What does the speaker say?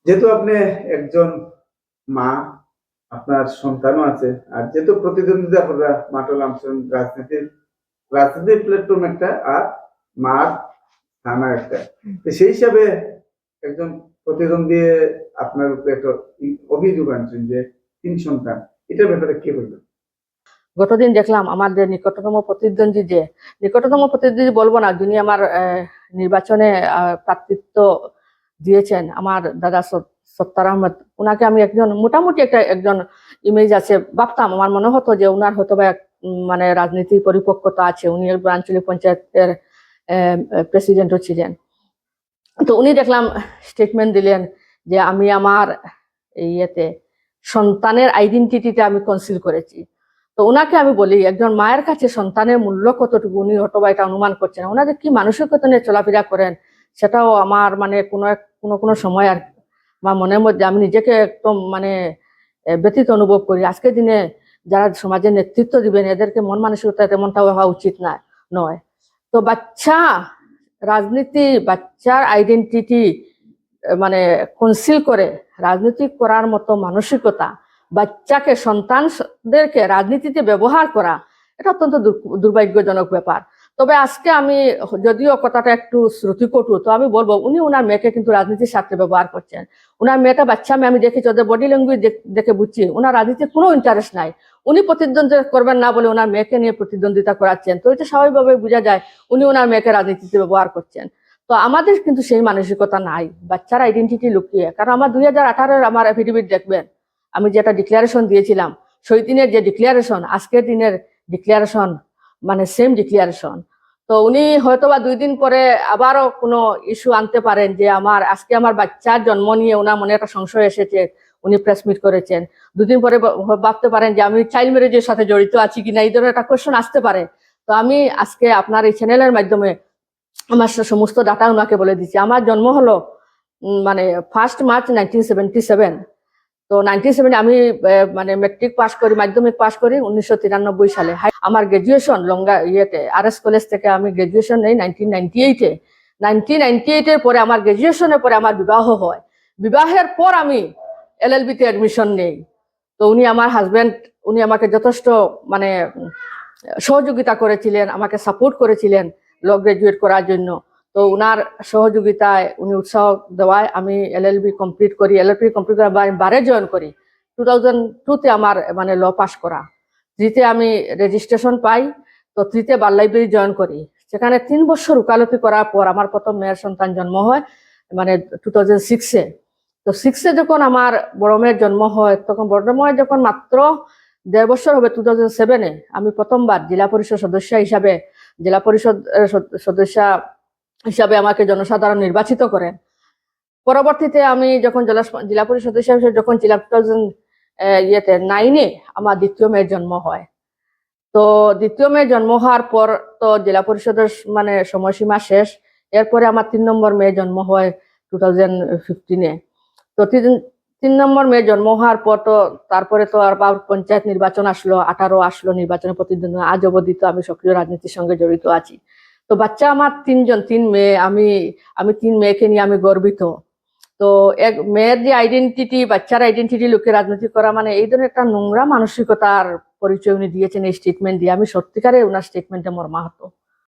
যেহেতু আপনি একজন মা, আপনার সন্তানও আছে, আর যেহেতু প্রতিদ্বন্দ্বিতা করা মাঠে নামছেন, রাজনীতির প্ল্যাটফর্ম একটা, আর মাঠ থানা একটা, তো সেই হিসাবে একজন প্রতিদ্বন্দ্বী আপনার উপরে একটা অভিযোগ আনছেন যে 3 সন্তান, এটার ব্যাপারে কি বলবেন? গতদিন দেখলাম আমার যে নিকটতম প্রতিদ্বন্দ্বী বলবো না, যিনি আমার নির্বাচনে প্রার্থিত্ব দিয়েছেন, আমার দাদা সত্তার আহমেদ, ওনাকে আমি মোটামুটি একজন ইমেজ আছে ভাবতাম। আমার মনে হতো যে ওনার হয়তো বা মানে রাজনীতির পরিপক্কতা আছে, উনি আঞ্চলিক পঞ্চায়েতের প্রেসিডেন্টও ছিলেন। তো উনি দেখলাম স্টেটমেন্ট দিলেন যে আমি আমার ইয়েতে সন্তানের আইডেন্টিটিটা আমি কনসিল করেছি। তো ওনাকে আমি বলি, একজন মায়ের কাছে সন্তানের মূল্য কতটুকু উনি হয়তো বা এটা অনুমান করছেন। ওনাদের কি মানসিকতা নিয়ে চলাফেরা করেন সেটাও আমার মানে কোনো সময় আর আমার মনের মধ্যে আমি নিজেকে একদম মানে ব্যথিত অনুভব করি। আজকের দিনে যারা সমাজের নেতৃত্ব দিবেন এদেরকে মন মানসিকতা তেমনটা হওয়া উচিত নয়। তো বাচ্চার আইডেন্টিটি মানে কনসিল করে রাজনীতি করার মতো মানসিকতা, বাচ্চাকে সন্তানদেরকে রাজনীতিতে ব্যবহার করা, এটা অত্যন্ত দুর্ভাগ্যজনক ব্যাপার। তবে আজকে আমি, যদিও কথাটা একটু শ্রুতিকটু, তো আমি বলবো উনি ওনার মেয়েকে কিন্তু রাজনীতির স্বার্থে ব্যবহার করছেন। ওনার মেয়েটা বাচ্চা মেয়ে, আমি দেখেছি, ওদের বডি ল্যাঙ্গুয়েজ দেখে বুঝছি ওনার রাজনীতির কোনো ইন্টারেস্ট নাই। উনি প্রতিদ্বন্দ্বিতা করবেন না বলে ওনার মেয়েকে নিয়ে প্রতিদ্বন্দ্বিতা করাচ্ছেন। তো এটা স্বাভাবিকভাবে বোঝা যায় উনি ওনার মেয়েকে রাজনীতিতে ব্যবহার করছেন। তো আমাদের কিন্তু সেই মানসিকতা নাই, বাচ্চার আইডেন্টিটি লুকিয়ে। কারণ আমার 2018-এর আমার এফিডেভিট দেখবেন, আমি যেটা ডিক্লারেশন দিয়েছিলাম, সেই দিনের যে ডিক্লারেশন, আজকের দিনের ডিক্লারেশন মানে সেম ডিক্লারেশন। তো উনি হয়তোবা 2 দিন পরে আবারও কোনো ইস্যু আনতে পারেন যে আজকে আমার বাচ্চার জন্ম নিয়ে ওনার মনে একটা সংশয় এসেছে, উনি প্রেস মিট করেছেন। 2 দিন পরে ভাবতে পারেন যে আমি চাইল্ড ম্যারেজের সাথে জড়িত আছি কিনা, এই ধরনের একটা কোয়েশ্চেন আসতে পারে। তো আমি আজকে আপনার এই চ্যানেলের মাধ্যমে আমার সমস্ত ডাটা ওনাকে বলে দিচ্ছি। আমার জন্ম হলো মানে 1 মার্চ 1977। তো 1970 আমি মানে মেট্রিক পাস করি, মাধ্যমিক পাস করি 1993 সালে। আমার গ্রাজুয়েশন RS কলেজ থেকে আমি গ্রাজুয়েশন নেই 1998-এ। 1998-এর পরে আমার গ্রাজুয়েশনের পরে আমার বিবাহ হয়। বিবাহের পর আমি LLB-তে অ্যাডমিশন নেই। তো উনি আমার হাজবেন্ড, উনি আমাকে যথেষ্ট মানে সহযোগিতা করেছিলেন, আমাকে সাপোর্ট করেছিলেন ল গ্রাজুয়েট করার জন্য। তো উনার সহযোগিতায়, উনি উৎসাহ দেওয়ায় আমি LLB কমপ্লিট করি। LLB কমপ্লিট করার বারে জয়েন করি 2002-তে আমার মানে ল পাস করা। 3-তে আমি রেজিস্ট্রেশন পাই। তো 3-তে বার লাইব্রেরি জয়েন করি। সেখানে 3 বছর উকালতি করার পর আমার প্রথম মেয়ের সন্তান জন্ম হয় মানে 2006-এ। তো 6-এ যখন আমার বড় মেয়ের জন্ম হয়, তখন বড় মেয়ের যখন মাত্র 1.5 বছর হবে 2007-এ, আমি প্রথমবার জেলা পরিষদ সদস্য হিসাবে আমাকে জনসাধারণ নির্বাচিত করেন। পরবর্তীতে আমি যখন জেলা পরিষদ সদস্য হিসেবে যখন ছিলাম 2009-এ আমার দ্বিতীয় মেয়ের জন্ম হয়। তো দ্বিতীয় মেয়ের জন্ম হওয়ার পর তো জেলা পরিষদের মানে সময়সীমা শেষ। এরপরে আমার 3 নম্বর মেয়ের জন্ম হয় 2015-এ। তো 3 নম্বর মেয়ে জন্ম হওয়ার পর তো তারপরে তো আর পঞ্চায়েত নির্বাচন আসলো, 18 আসলো, নির্বাচনের প্রতিদ্বন্দ্বিতা। আজ অবধি তো আমি সক্রিয় রাজনীতির সঙ্গে জড়িত আছি। তো বাচ্চা আমার 3 মেয়ে, আমি 3 মেয়েকে নিয়ে আমি গর্বিত। তো এক মেয়ের যে আইডেন্টিটি, বাচ্চার আইডেন্টিটি লোকে রাজনীতি করা, মানে এই ধরনের একটা নোংরা মানসিকতার পরিচয় উনি দিয়েছেন এই স্টেটমেন্ট দিয়ে। আমি সত্যিকারে ওনার স্টেটমেন্টে মর্মাহত।